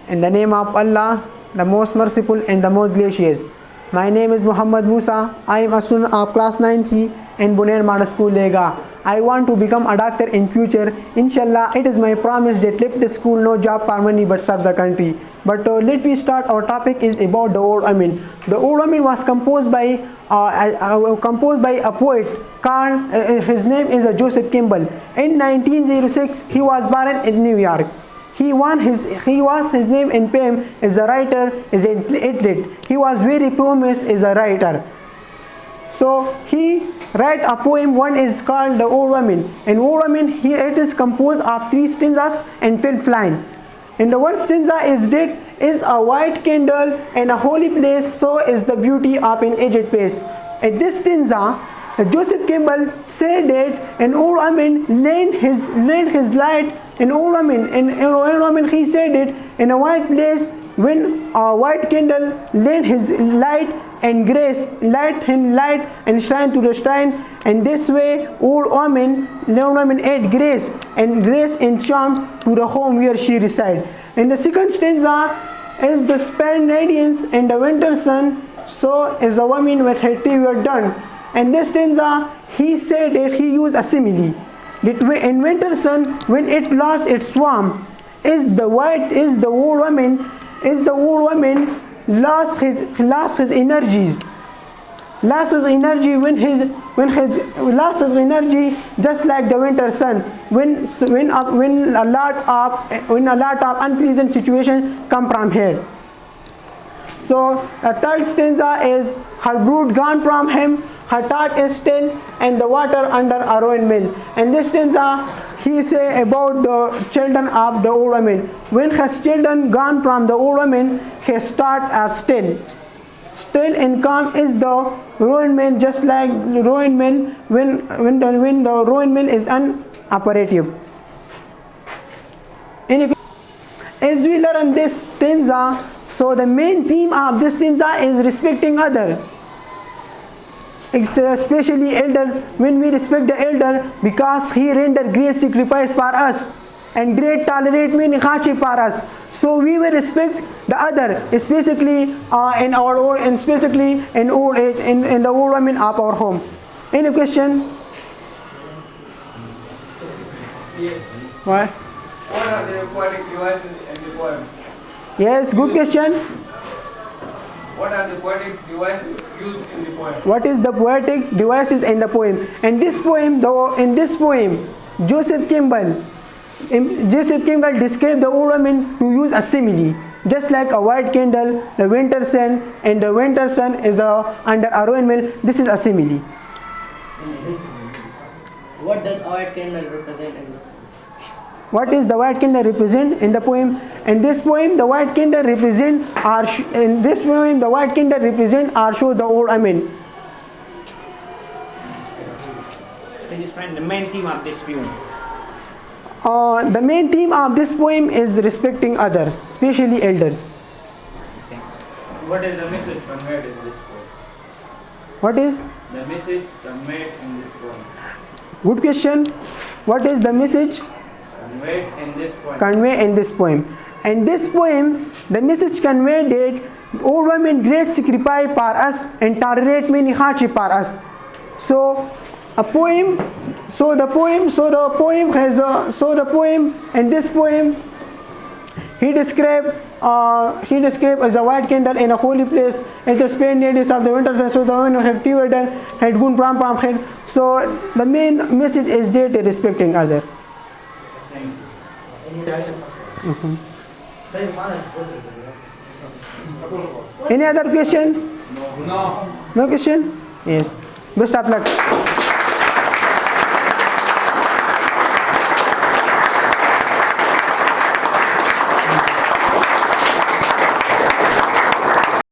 In the name of Allah, the most merciful and the most gracious. My name is Muhammad Musa. I am a student of class 9C in Bunair Model School, Lega. I want to become a doctor in future. Inshallah, it is my promise that left the school, no job for money but serve the country. But let me start. Our topic is about the Old Amin. The Old Amin was composed by a poet called, his name is Joseph Campbell. In 1906, he was born in New York. He was his name in fame as a writer, as an athlete. He was very famous as a writer. So he write a poem. One is called the Old Woman. In Old Woman, it is composed of 3 stanzas and 12 lines. And the one stanza is that is a white candle in a holy place, so is the beauty of an aged face. At this stanza, Joseph Campbell said that an old woman lent his light. An old woman, he said it in a white place when a white candle lent his light and grace, light him light and shine to the shrine. And this way, old woman add grace and charm to the home where she reside. And the second stanza is the spent radiance in the winter sun, so is a woman with her tear done. And this stanza, he said that he used a simile. That in winter sun, when it lost its warmth, the old woman lost his energies. Lost his energy lost his energy, just like the winter sun. When a lot of unpleasant situation come from here. So the third stanza is her brood gone from him. Her thought is still, and the water under a ruined mill. And this stanza, he say about the children of the old woman. When his children gone from the old woman, his thought are still. Still and calm is the ruined mill, just like the ruined mill when the ruined mill is unoperative. As we learn this stanza, so the main theme of this stanza is respecting other. Especially elder, when we respect the elder, because he rendered great sacrifice for us and great tolerate many hardship for us. So we will respect the other, especially in our old, and specifically in old age, in the old women of our home. Any question? Yes. What? What are the poetic devices in the poem? Yes, good question. What are the poetic devices used in the poem? What is the poetic devices in the poem? In this poem, Joseph Campbell described the old woman to use a simile. Just like a white candle, the winter sun, and the winter sun is under a ruined mill. This is a simile. What does a white candle represent in the poem? What is the white candle represent in the poem? In this poem, the white candle represent or show the old woman. Can you explain the main theme of this poem? The main theme of this poem is respecting others, especially elders. What is the message conveyed in this poem? What is The message conveyed in this poem. good question? What is the message Conveyed in this poem. conveyed in this poem? In this poem, the message conveyed that old women great sacrifice for us and tolerate many hardship for us. So the poem in this poem, he described as a white candle in a holy place at the spent days of the winter sun. So the women had teared and had gone from him. So the main message is that respecting other. Any other question? No. No question? Yes. Best of luck.